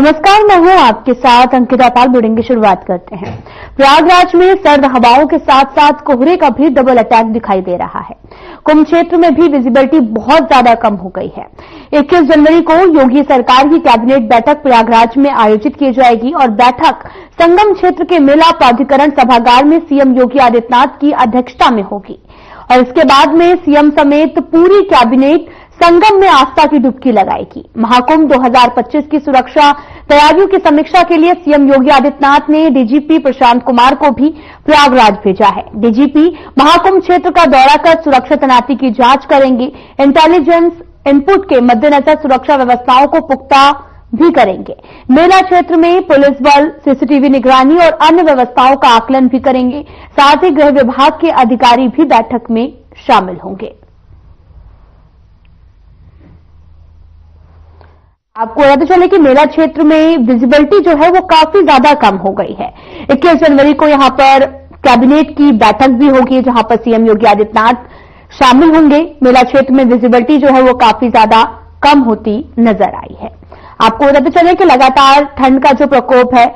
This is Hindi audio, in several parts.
नमस्कार, मैं हूं आपके साथ अंकिता पाल। बुलेटिन की शुरुआत करते हैं। प्रयागराज में सर्द हवाओं के साथ साथ कोहरे का भी डबल अटैक दिखाई दे रहा है। कुंभ क्षेत्र में भी विजिबिलिटी बहुत ज्यादा कम हो गई है। 21 जनवरी को योगी सरकार की कैबिनेट बैठक प्रयागराज में आयोजित की जाएगी और बैठक संगम क्षेत्र के मेला प्राधिकरण सभागार में सीएम योगी आदित्यनाथ की अध्यक्षता में होगी और इसके बाद में सीएम समेत पूरी कैबिनेट संगम में आस्था की डुबकी लगाएगी। महाकुंभ 2025 की सुरक्षा तैयारियों की समीक्षा के लिए सीएम योगी आदित्यनाथ ने डीजीपी प्रशांत कुमार को भी प्रयागराज भेजा है। डीजीपी महाकुंभ क्षेत्र का दौरा कर सुरक्षा तैनाती की जांच करेंगे। इंटेलिजेंस इनपुट के मद्देनजर सुरक्षा व्यवस्थाओं को पुख्ता भी करेंगे। मेला क्षेत्र में पुलिस बल, सीसीटीवी निगरानी और अन्य व्यवस्थाओं का आकलन भी करेंगे। साथ ही गृह विभाग के अधिकारी भी बैठक में शामिल होंगे। आपको बताते चले कि मेला क्षेत्र में विजिबिलिटी जो है वो काफी ज्यादा कम हो गई है। 21 जनवरी को यहां पर कैबिनेट की बैठक भी होगी जहां पर सीएम योगी आदित्यनाथ शामिल होंगे। मेला क्षेत्र में विजिबिलिटी जो है वो काफी ज्यादा कम होती नजर आई है। आपको बताते चले कि लगातार ठंड का जो प्रकोप है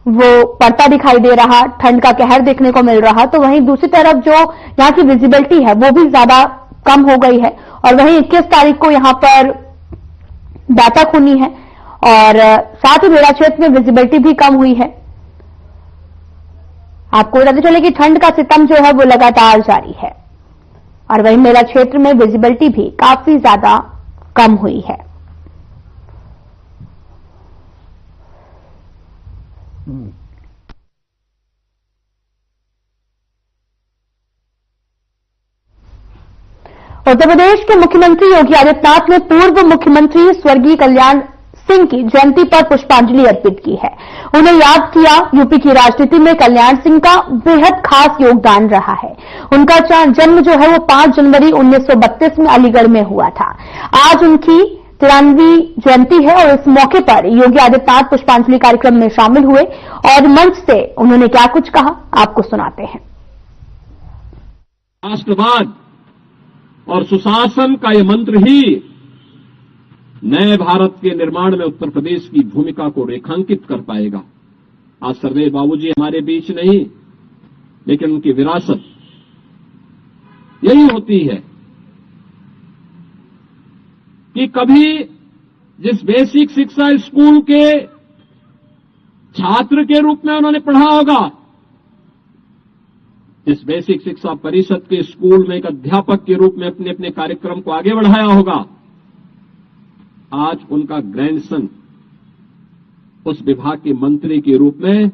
वो बढ़ता दिखाई दे रहा, ठंड का कहर देखने को मिल रहा। तो वहीं दूसरी तरफ जो यहां की विजिबिलिटी है वो भी ज्यादा कम हो गई है और वहीं 21 तारीख को यहां पर बैठक होनी है और साथ ही मेला क्षेत्र में विजिबिलिटी भी कम हुई है। आपको बताते चले कि ठंड का सितम जो है वो लगातार जारी है और वहीं मेला क्षेत्र में विजिबिलिटी भी काफी ज्यादा कम हुई है। उत्तर प्रदेश के मुख्यमंत्री योगी आदित्यनाथ ने पूर्व मुख्यमंत्री स्वर्गीय कल्याण सिंह की जयंती पर पुष्पांजलि अर्पित की है। उन्हें याद किया। यूपी की राजनीति में कल्याण सिंह का बेहद खास योगदान रहा है। उनका जन्म जो है वो 5 जनवरी 1932 में अलीगढ़ में हुआ था। आज उनकी 93वीं जयंती है और इस मौके पर योगी आदित्यनाथ पुष्पांजलि कार्यक्रम में शामिल हुए और मंच से उन्होंने क्या कुछ कहा, आपको सुनाते हैं। राष्ट्रवाद और सुशासन का यह मंत्र ही नए भारत के निर्माण में उत्तर प्रदेश की भूमिका को रेखांकित कर पाएगा। आज सरदेव बाबूजी हमारे बीच नहीं, लेकिन उनकी विरासत यही होती है कि कभी जिस बेसिक शिक्षा स्कूल के छात्र के रूप में उन्होंने पढ़ा होगा, जिस बेसिक शिक्षा परिषद के स्कूल में एक अध्यापक के रूप में अपने अपने कार्यक्रम को आगे बढ़ाया होगा, आज उनका ग्रैंडसन उस विभाग के मंत्री के रूप में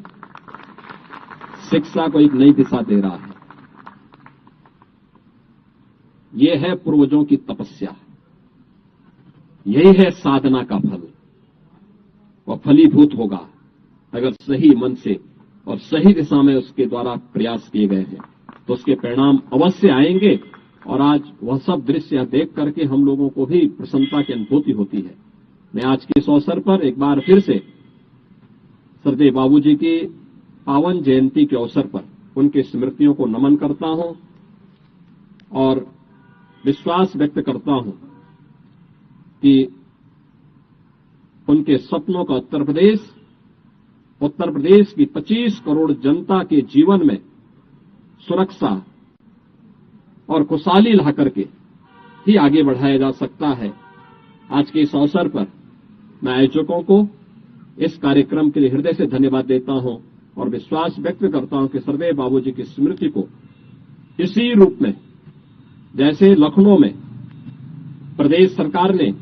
शिक्षा को एक नई दिशा दे रहा है। यह है पूर्वजों की तपस्या, यही है साधना का फल। वह फलीभूत होगा अगर सही मन से और सही दिशा में उसके द्वारा प्रयास किए गए हैं तो उसके परिणाम अवश्य आएंगे। और आज वह सब दृश्य देख करके हम लोगों को भी प्रसन्नता की अनुभूति होती है। मैं आज के इस अवसर पर एक बार फिर से सरदेव बाबूजी की पावन जयंती के अवसर पर उनकी स्मृतियों को नमन करता हूं और विश्वास व्यक्त करता हूं कि उनके सपनों का उत्तर प्रदेश की 25 करोड़ जनता के जीवन में सुरक्षा और खुशहाली ला करके ही आगे बढ़ाया जा सकता है। आज के इस अवसर पर मैं आयोजकों को इस कार्यक्रम के लिए हृदय से धन्यवाद देता हूं और विश्वास व्यक्त करता हूं कि सरदेव बाबूजी की स्मृति को इसी रूप में, जैसे लखनऊ में प्रदेश सरकार ने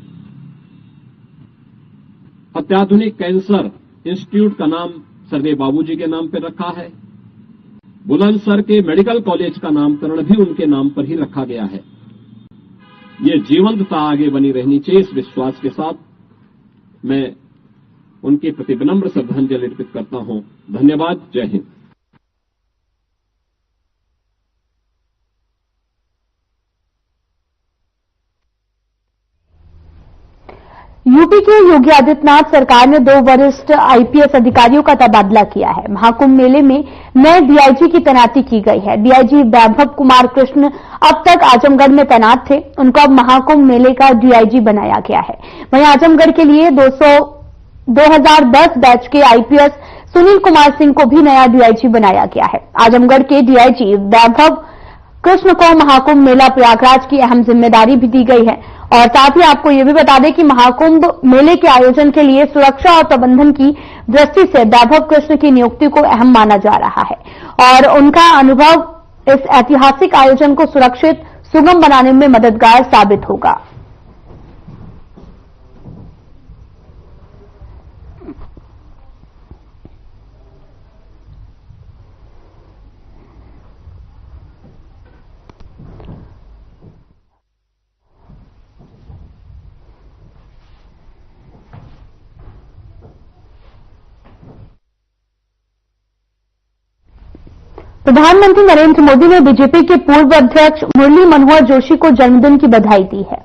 अत्याधुनिक कैंसर इंस्टीट्यूट का नाम सरदेव बाबूजी के नाम पर रखा है, बुलंदशहर के मेडिकल कॉलेज का नामकरण भी उनके नाम पर ही रखा गया है। ये जीवंतता आगे बनी रहनी चाहिए। इस विश्वास के साथ मैं उनके प्रति विनम्र श्रद्धांजलि अर्पित करता हूं। धन्यवाद। जय हिंद। यूपी के योगी आदित्यनाथ सरकार ने 2 वरिष्ठ आईपीएस अधिकारियों का तबादला किया है। महाकुंभ मेले में नए डीआईजी की तैनाती की गई है। डीआईजी वैभव कुमार कृष्ण अब तक आजमगढ़ में तैनात थे, उनको अब महाकुंभ मेले का डीआईजी बनाया गया है। वहीं आजमगढ़ के लिए 2010 बैच के आईपीएस सुनील कुमार सिंह को भी नया डीआईजी बनाया गया है। आजमगढ़ के डीआईजी वैभव कृष्ण को महाकुंभ मेला प्रयागराज की अहम जिम्मेदारी भी दी गई है। और साथ ही आपको यह भी बता दें कि महाकुंभ मेले के आयोजन के लिए सुरक्षा और प्रबंधन की दृष्टि से वैभव कृष्ण की नियुक्ति को अहम माना जा रहा है और उनका अनुभव इस ऐतिहासिक आयोजन को सुरक्षित सुगम बनाने में मददगार साबित होगा। प्रधानमंत्री नरेंद्र मोदी ने बीजेपी के पूर्व अध्यक्ष मुरली मनोहर जोशी को जन्मदिन की बधाई दी है।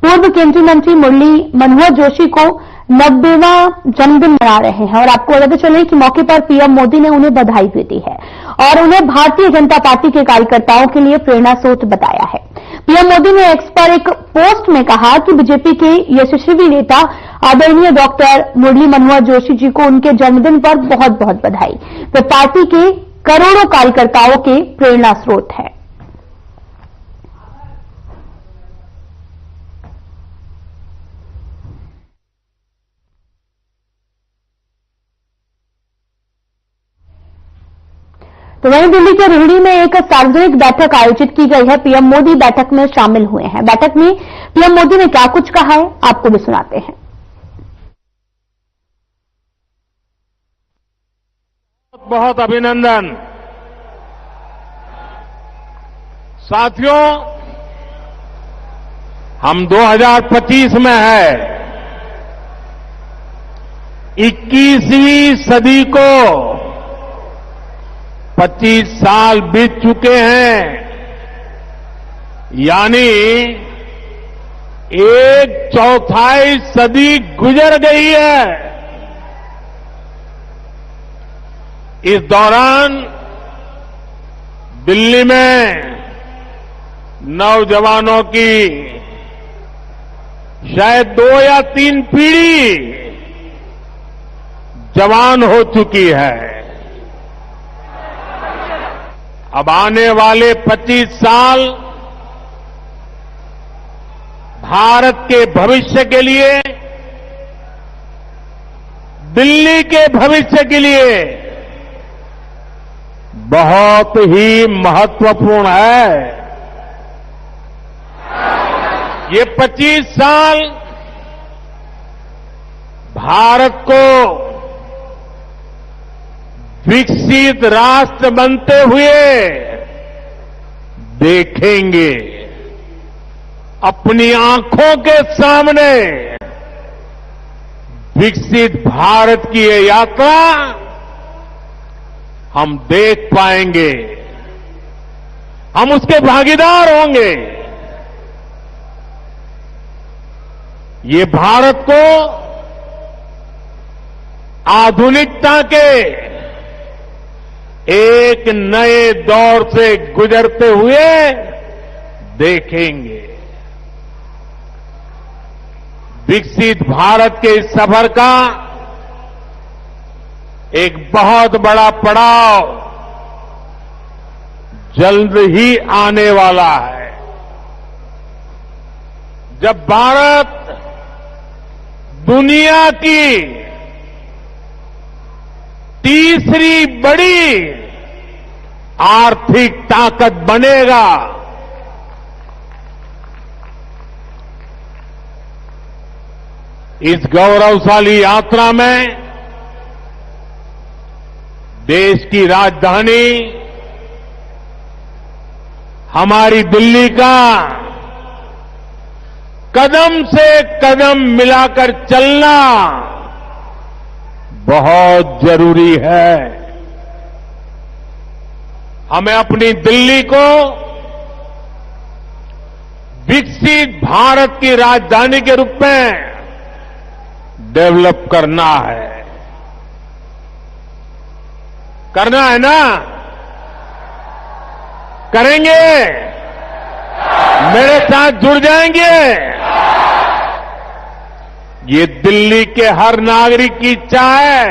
पूर्व केंद्रीय मंत्री मुरली मनोहर जोशी को 90वां जन्मदिन मना रहे हैं और आपको बताते चले कि मौके पर पीएम मोदी ने उन्हें बधाई भी दी है और उन्हें भारतीय जनता पार्टी के कार्यकर्ताओं के लिए प्रेरणा स्रोत बताया है। पीएम मोदी ने एक्स पर एक पोस्ट में कहा कि बीजेपी के यशस्वी नेता आदरणीय डॉक्टर मुरली मनोहर जोशी जी को उनके जन्मदिन पर बहुत बहुत बधाई। वे पार्टी के करोड़ों कार्यकर्ताओं के प्रेरणा स्रोत है। तो वहीं दिल्ली के रोहिणी में एक सार्वजनिक बैठक आयोजित की गई है। पीएम मोदी बैठक में शामिल हुए हैं। बैठक में पीएम मोदी ने क्या कुछ कहा है, आपको भी सुनाते हैं। बहुत अभिनंदन। साथियों, हम 2025 में है। 21वीं सदी को 25 साल बीत चुके हैं, यानी 1/4 सदी गुजर गई है। इस दौरान दिल्ली में नौजवानों की शायद 2 या 3 पीढ़ी जवान हो चुकी है। अब आने वाले 25 साल भारत के भविष्य के लिए, दिल्ली के भविष्य के लिए बहुत ही महत्वपूर्ण है। ये 25 साल भारत को विकसित राष्ट्र बनते हुए देखेंगे। अपनी आंखों के सामने विकसित भारत की ये यात्रा हम देख पाएंगे, हम उसके भागीदार होंगे। ये भारत को आधुनिकता के एक नए दौर से गुजरते हुए देखेंगे। विकसित भारत के इस सफर का एक बहुत बड़ा पड़ाव जल्द ही आने वाला है, जब भारत दुनिया की तीसरी बड़ी आर्थिक ताकत बनेगा। इस गौरवशाली यात्रा में देश की राजधानी हमारी दिल्ली का कदम से कदम मिलाकर चलना बहुत जरूरी है। हमें अपनी दिल्ली को विकसित भारत की राजधानी के रूप में डेवलप करना है। करना है ना? करेंगे? मेरे साथ जुड़ जाएंगे? ये दिल्ली के हर नागरिक की इच्छा है,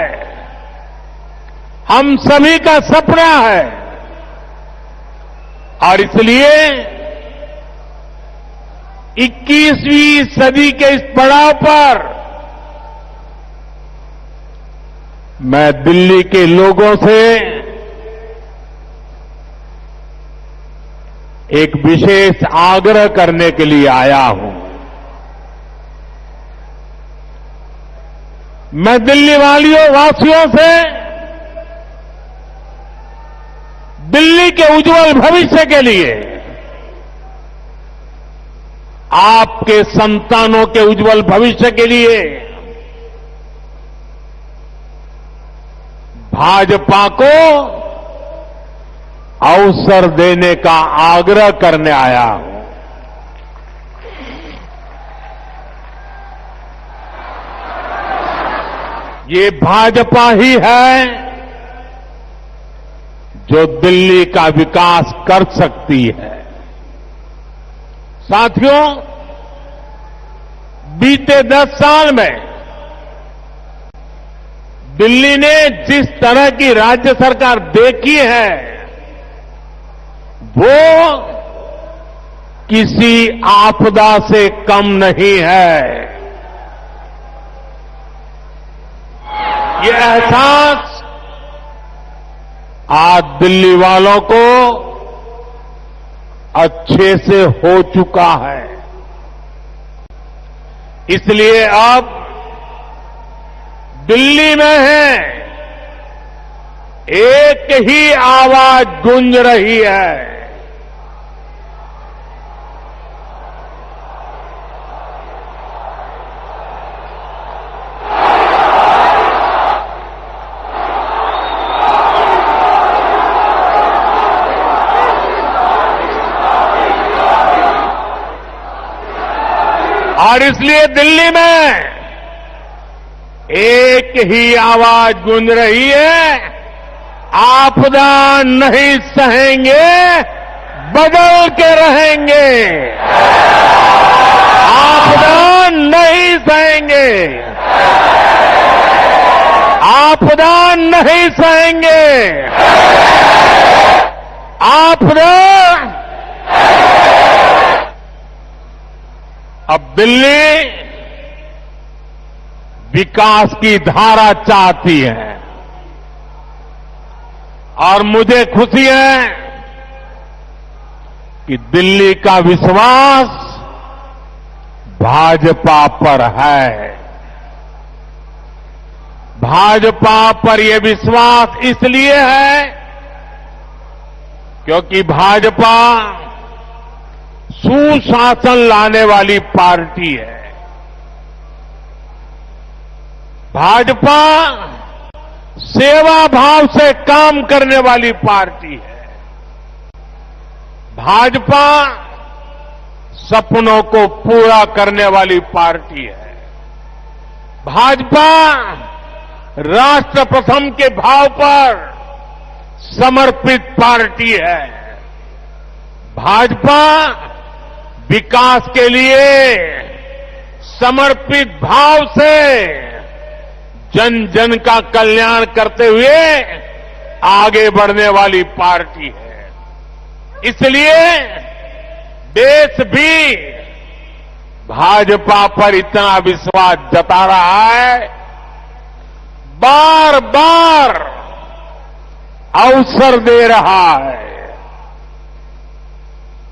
हम सभी का सपना है और इसलिए 21वीं सदी के इस पड़ाव पर मैं दिल्ली के लोगों से एक विशेष आग्रह करने के लिए आया हूं। मैं दिल्ली वासियों से दिल्ली के उज्जवल भविष्य के लिए, आपके संतानों के उज्जवल भविष्य के लिए भाजपा को अवसर देने का आग्रह करने आया हूं। ये भाजपा ही है जो दिल्ली का विकास कर सकती है। साथियों, बीते 10 साल में दिल्ली ने जिस तरह की राज्य सरकार देखी है, वो किसी आपदा से कम नहीं है। ये एहसास आज दिल्ली वालों को अच्छे से हो चुका है। इसलिए अब दिल्ली में है एक ही आवाज गूंज रही है, और इसलिए दिल्ली में एक ही आवाज गूंज रही है, आपदा नहीं सहेंगे, बदल के रहेंगे। आपदा नहीं सहेंगे, आपदा नहीं सहेंगे, आपदा। अब दिल्ली विकास की धारा चाहती है और मुझे खुशी है कि दिल्ली का विश्वास भाजपा पर है। भाजपा पर यह विश्वास इसलिए है क्योंकि भाजपा सुशासन लाने वाली पार्टी है। भाजपा सेवा भाव से काम करने वाली पार्टी है। भाजपा सपनों को पूरा करने वाली पार्टी है। भाजपा राष्ट्र प्रथम के भाव पर समर्पित पार्टी है। भाजपा विकास के लिए समर्पित भाव से जन जन का कल्याण करते हुए आगे बढ़ने वाली पार्टी है। इसलिए देश भी भाजपा पर इतना विश्वास जता रहा है, बार बार अवसर दे रहा है।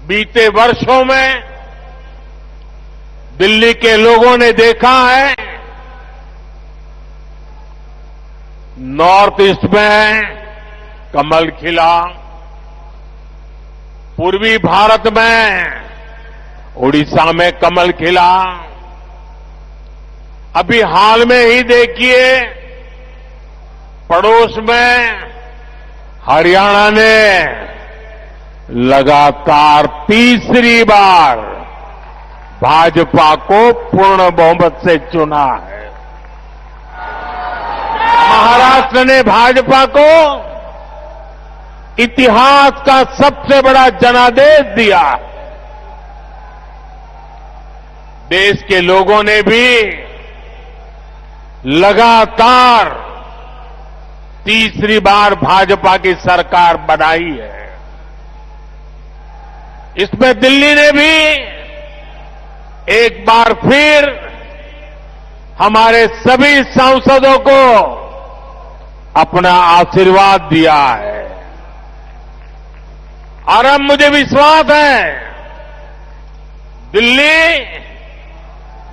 बीते वर्षों में दिल्ली के लोगों ने देखा है, नॉर्थ ईस्ट में कमल खिला, पूर्वी भारत में उड़ीसा में कमल खिला, अभी हाल में ही देखिए पड़ोस में हरियाणा ने लगातार तीसरी बार भाजपा को पूर्ण बहुमत से चुना है। महाराष्ट्र ने भाजपा को इतिहास का सबसे बड़ा जनादेश दिया। देश के लोगों ने भी लगातार तीसरी बार भाजपा की सरकार बनाई है। इसमें दिल्ली ने भी एक बार फिर हमारे सभी सांसदों को अपना आशीर्वाद दिया है और अब मुझे विश्वास है दिल्ली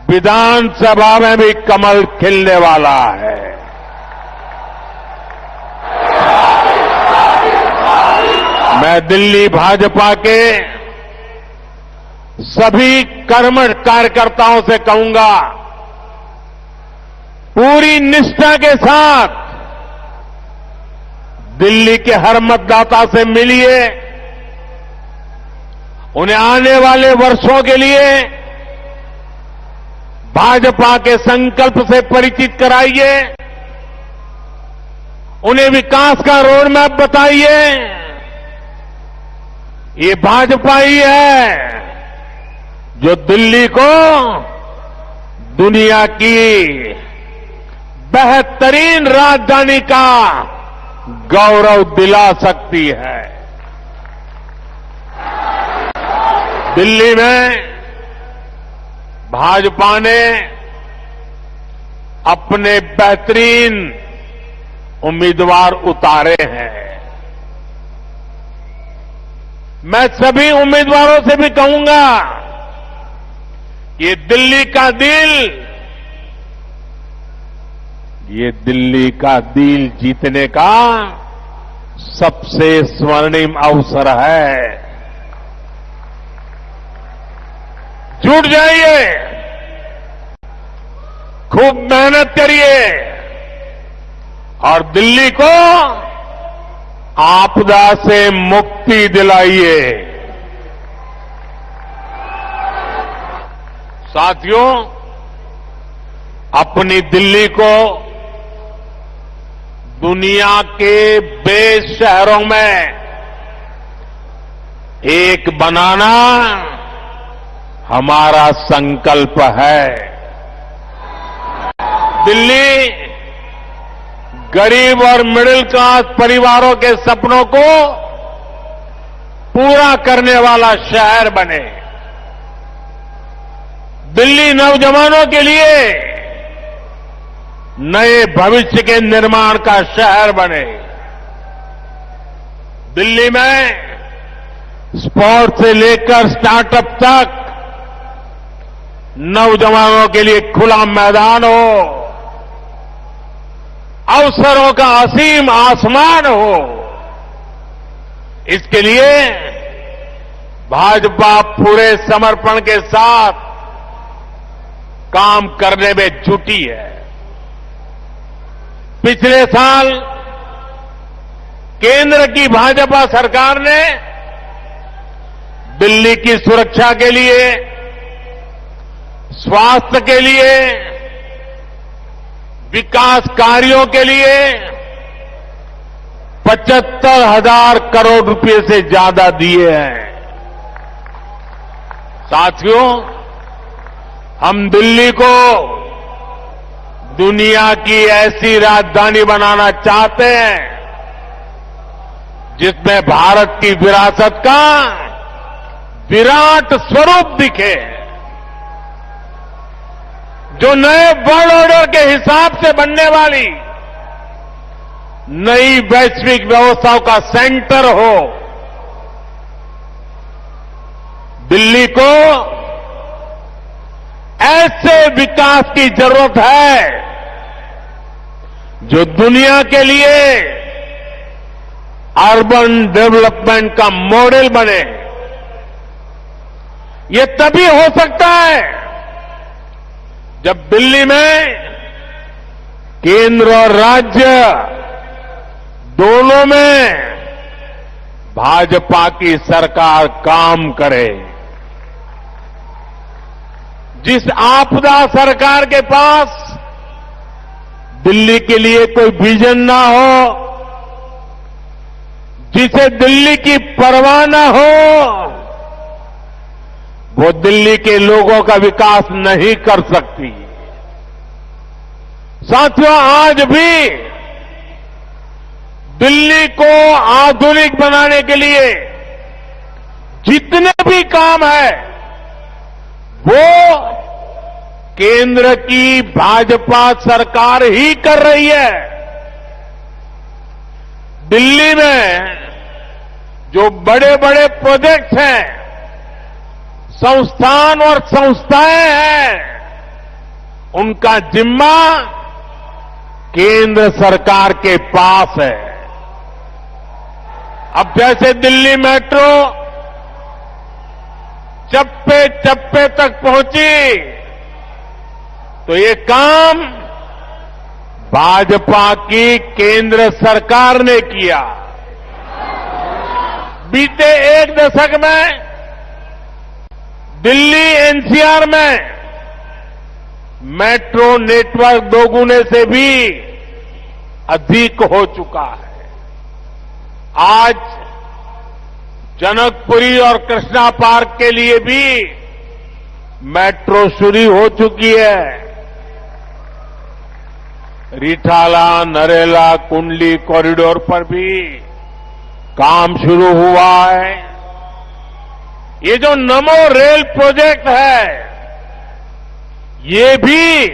विधानसभा में भी कमल खिलने वाला है। मैं दिल्ली भाजपा के सभी कर्मठ कार्यकर्ताओं से कहूंगा, पूरी निष्ठा के साथ दिल्ली के हर मतदाता से मिलिए, उन्हें आने वाले वर्षों के लिए भाजपा के संकल्प से परिचित कराइए, उन्हें विकास का रोड मैप बताइए। ये भाजपा ही है जो दिल्ली को दुनिया की बेहतरीन राजधानी का गौरव दिला सकती है। दिल्ली में भाजपा ने अपने बेहतरीन उम्मीदवार उतारे हैं। मैं सभी उम्मीदवारों से भी कहूंगा, ये दिल्ली का दिल जीतने का सबसे स्वर्णिम अवसर है। जुट जाइए, खूब मेहनत करिए और दिल्ली को आपदा से मुक्ति दिलाइए। साथियों, अपनी दिल्ली को दुनिया के बेस शहरों में एक बनाना हमारा संकल्प है। दिल्ली गरीब और मिडिल क्लास परिवारों के सपनों को पूरा करने वाला शहर बने। दिल्ली नौजवानों के लिए नए भविष्य के निर्माण का शहर बने। दिल्ली में स्पोर्ट्स से लेकर स्टार्टअप तक नौजवानों के लिए खुला मैदान हो, अवसरों का असीम आसमान हो। इसके लिए भाजपा पूरे समर्पण के साथ काम करने में जुटी है। पिछले साल केंद्र की भाजपा सरकार ने दिल्ली की सुरक्षा के लिए, स्वास्थ्य के लिए, विकास कार्यों के लिए 75,000 करोड़ रुपए से ज्यादा दिए हैं। साथियों, हम दिल्ली को दुनिया की ऐसी राजधानी बनाना चाहते हैं जिसमें भारत की विरासत का विराट स्वरूप दिखे, जो नए वर्ल्ड ऑर्डर के हिसाब से बनने वाली नई वैश्विक व्यवस्थाओं का सेंटर हो। दिल्ली को ऐसे विकास की जरूरत है जो दुनिया के लिए अर्बन डेवलपमेंट का मॉडल बने। ये तभी हो सकता है जब दिल्ली में केंद्र और राज्य दोनों में भाजपा की सरकार काम करे। जिस आपदा सरकार के पास दिल्ली के लिए कोई विजन ना हो, जिसे दिल्ली की परवाह ना हो, वो दिल्ली के लोगों का विकास नहीं कर सकती। साथियों, आज भी दिल्ली को आधुनिक बनाने के लिए जितने भी काम है वो केंद्र की भाजपा सरकार ही कर रही है। दिल्ली में जो बड़े बड़े प्रोजेक्ट्स हैं, संस्थान और संस्थाएं हैं, उनका जिम्मा केंद्र सरकार के पास है। अब जैसे दिल्ली मेट्रो चप्पे चप्पे तक पहुंची, तो ये काम भाजपा की केंद्र सरकार ने किया। बीते एक दशक में दिल्ली एनसीआर में मेट्रो नेटवर्क दोगुने से भी अधिक हो चुका है। आज जनकपुरी और कृष्णा पार्क के लिए भी मेट्रो शुरू हो चुकी है। रिठाला, नरेला, कुंडली कॉरिडोर पर भी काम शुरू हुआ है। ये जो नमो रेल प्रोजेक्ट है, ये भी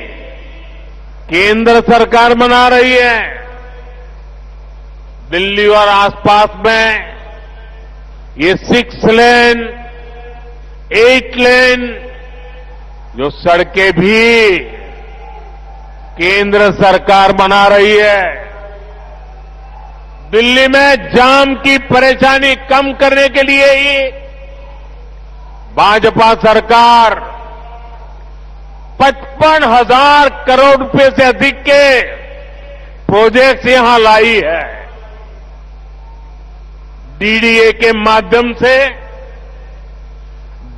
केंद्र सरकार बना रही है। दिल्ली और आसपास में ये 6 लेन, 8 लेन जो सड़कें भी केंद्र सरकार बना रही है। दिल्ली में जाम की परेशानी कम करने के लिए ही भाजपा सरकार 55,000 करोड़ रुपए से अधिक के प्रोजेक्ट्स यहां लाई है। डीडीए के माध्यम से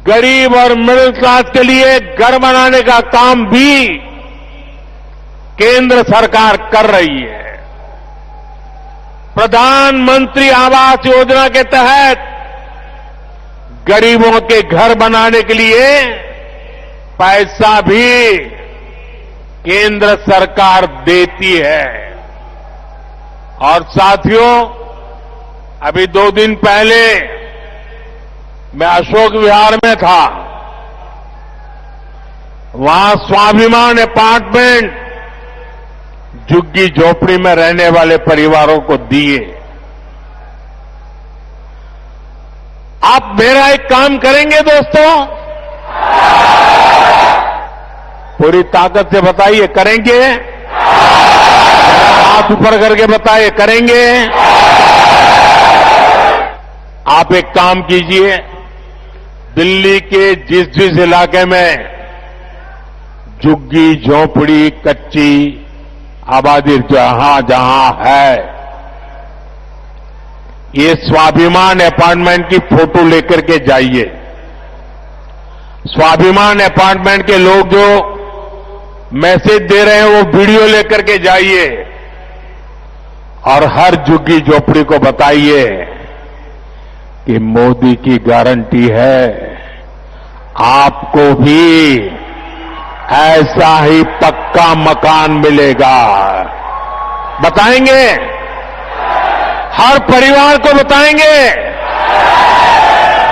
गरीब और मिडिल क्लास के लिए घर बनाने का काम भी केंद्र सरकार कर रही है। प्रधानमंत्री आवास योजना के तहत गरीबों के घर बनाने के लिए पैसा भी केंद्र सरकार देती है। और साथियों, अभी 2 दिन पहले मैं अशोक विहार में था। वहां स्वाभिमान अपार्टमेंट झुग्गी झोपड़ी में रहने वाले परिवारों को दिए। आप मेरा एक काम करेंगे दोस्तों? पूरी ताकत से बताइए, करेंगे? हाथ ऊपर करके बताइए, करेंगे? आप एक काम कीजिए, दिल्ली के जिस जिस इलाके में झुग्गी झोपड़ी कच्ची आबादी जहां जहां है, ये स्वाभिमान अपार्टमेंट की फोटो लेकर के जाइए। स्वाभिमान अपार्टमेंट के लोग जो मैसेज दे रहे हैं वो वीडियो लेकर के जाइए और हर झुग्गी झोपड़ी को बताइए कि मोदी की गारंटी है, आपको भी ऐसा ही पक्का मकान मिलेगा। बताएंगे? हर परिवार को बताएंगे।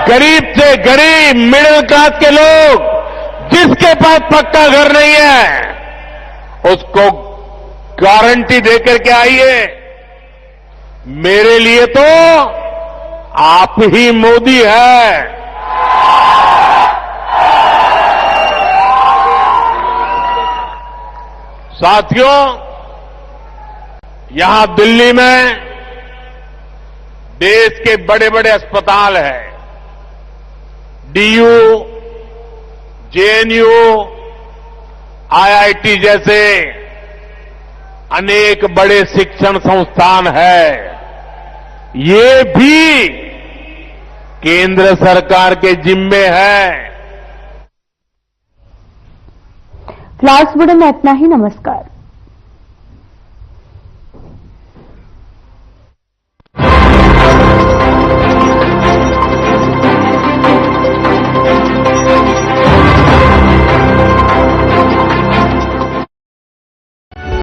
गरीब से गरीब मिडिल क्लास के लोग जिसके पास पक्का घर नहीं है, उसको गारंटी देकर के आइए। मेरे लिए तो आप ही मोदी है। साथियों, यहां दिल्ली में देश के बड़े बड़े अस्पताल हैं। डीयू, जेएनयू, आईआईटी जैसे अनेक बड़े शिक्षण संस्थान हैं। ये भी केंद्र सरकार के जिम्मे है। फिलहाल इस बुलेटिन में इतना ही। नमस्कार।